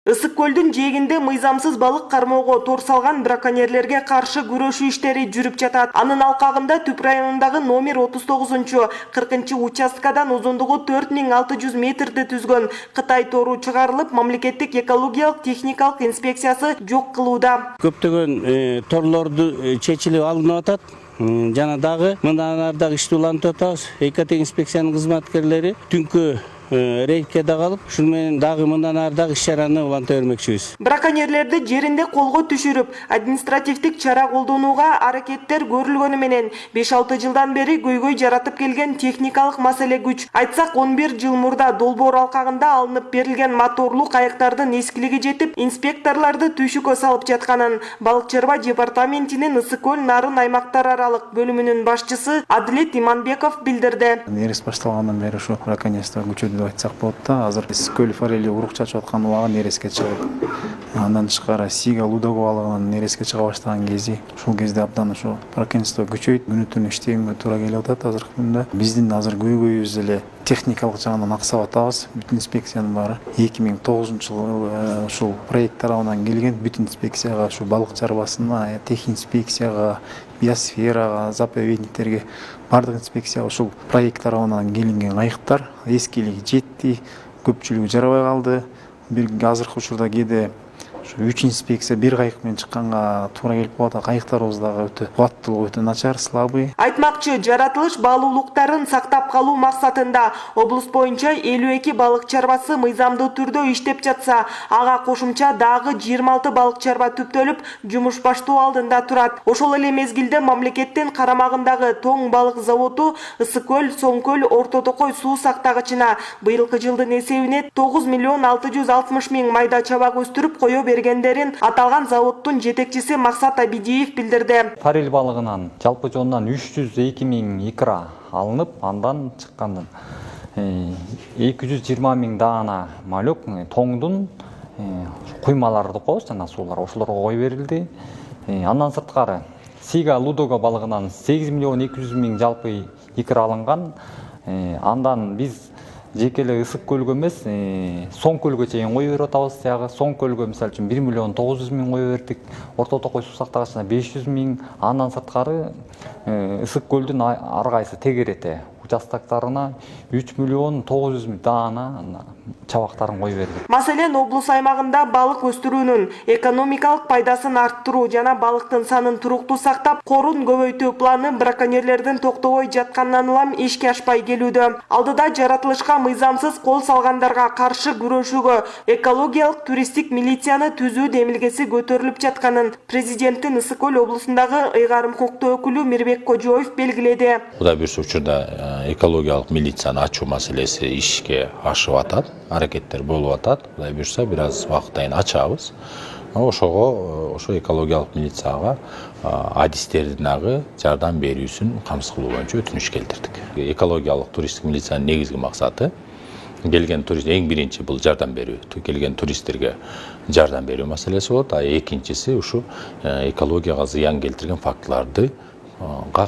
Ысык көлдүн жээгинде мыйзамсыз балык кармоого тор салган браконьерлерге каршы күрөшүү иштери жүрүп жатат. Анын алкагында Түп районундагы номер 39-40 участкадан узундугу 4600 метрди түзгөн Кытай тору чыгарылып, мамлекеттик экологиялык техникалык инспекциясы жок кылууда. Көптөгөн торлорду чечилип алынып атат. Жана дагы мындан ары дагы ишти улантып атабыз. Экоинспекциянын кызматкерлери түнкү рейдке да калып, ушун менен дагы мындан ары дагы иш-чараны уланта бермекчибиз. Браконьерлерди жеринде колго түшүрүп, административдик чара колдонууга аракеттер көрүлгөнү менен 5-6 жылдан бери көйгөй жаратып келген техникалык маселе күч. Айтсак 11 жыл мурда Долбоор алкагында алынып берилген моторлуу кайыктардын эскилиги жетип, инспекторлорду түйшүккө салып жатканын Балык чарба департаментинин Ысык көл нарын аймактар аралык бөлүмүнүн башчысы Адилет Иманбеков билдирди. Нерес башталгандан бери ушу браконьерство күчөдү деп айтсак болот да. Азыр Ысык көл форели урук чачып аткан убагы нереске чыгып, андан тышкары Сига Лудого балыгынын нереске чыга баштаган кези, ушул кезде абдан ушу браконьерство күчөйт, күнү-түнү иштегенге туура келип атат. Азыркы күндө биздин азыр көйгөйүбүз эле техникалык жагынан аксап атабыз. Бүтүн инспекциянын баары 2009-жылы ушул проект тарабынан келген. Бүтүн инспекцияга, ушу балык чарбасына, техинспекцияга, биосферага, заповедниктерге бардык инспекция ушул проект тарабынан келинген кайыктар эскилиги жетти, көпчүлүгү жарабай калды. Бир азыркы учурда кээде 3 инспекция бир кайык менен чыкканга туура келип калат. Кайыктарыбыз дагы өтө кубаттуулугу өтө начар, слабый. Айтмакчы, жаратылыш баалуулуктарын сактап калуу максатында облус боюнча 52 балык чарбасы мыйзамдуу түрдө иштеп жатса, ага кошумча дагы 26 балык чарба түптөлүп, жумуш баштоо алдында турат. Ошол эле мезгилде мамлекеттин карамагындагы Тоң балык заводу Ысык көл, Соң көл, Орто Токой суу сактагычына быйылкы жылдын эсебине 9 миллион 660 миң майда чабак өстүрүп кое бергендерин аталган заводдун жетекчиси Максат Абидиев билдирди. Форель балыгынан жалпы жонунан 302 миң икра алынып, андан чыккан 220 миң даана малек тоңдун куймаларды коебуз, жана суулар ошолорго кой берилди. Андан сырткары Сига Лудого балыгынан 8 миллион 200 миң жалпы икра алынган. Андан биз жекеле Ысык көлгө эмес, Соң көлгө чейин кой берип атабыз. Ягы Соң көлгө мисалы үчүн 1 миллион 900 миң кой бердик. Орто Токой суу сактагычына 500 миң. Андан сырткары Ысык көлдүн ар кайсы тегерете участоктарына 3 миллион 900 миң даана чабактарын кой бердик. Маселен, облус аймагында балык өстүрүүнүн экономикалык пайдасын арттыруу жана балыктын санын туруктуу сактап, корун көбөйтүү планы браконьерлердин токтобой жатканынан улам ишке ашпай келүүдө. Алдыда жаратылышка мыйзамсыз кол салгандарга каршы күрөшүүгө экологиялык туристтик милицияны түзүү демилгеси көтөрүлүп жатканын президенттин Ысык көл облусундагы ыйгарым укуктуу өкүлү Мирбек Кожоев белгиледи. Кудай буйрса учурда экологиялык милицияны ачуу маселеси ишке ашып атат, аракеттер болуп атат. Кудай буйрса бир аз убакыттан кийин ачабыз. Ошо экологиялык милицияга адистердин дагы жардам берүүсүн камсыз кылуу боюнча өтүнүч келтирдик. Экологиялык туристтик милициянын негизги максаты келген турист, эң биринчи бул жардам берүү. Келген туристтерге жардам берүү маселеси болот. Экинчиси ушу экологияга зыян келтирген фактыларды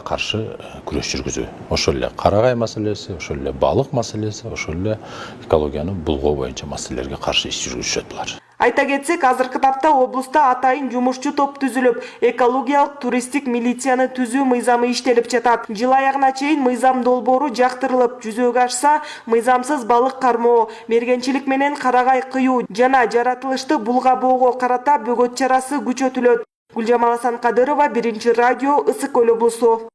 каршы күрөш жүргүзүү. Ошол эле карагай маселеси, ошол эле балык маселеси, ошол эле экологияны булгоо боюнча маселелерге каршы иш жүргүзүшөт булар. Айта кетсек, азыркы тапта облуста атайын жумушчу топ түзүлүп, экологиялык туристтик милицияны түзүү мыйзамы иштелип жатат. Жыл аягына чейин мыйзам долбоору жактырылып, жүзөгө ашса, мыйзамсыз балык кармоо, мергенчилик менен карагай кыюу жана жаратылышты булга боого карата бөгөт чарасы күчөтүлөт. Гүлжамал Асанкадырова, Биринчи радио, Ысык көл облусу.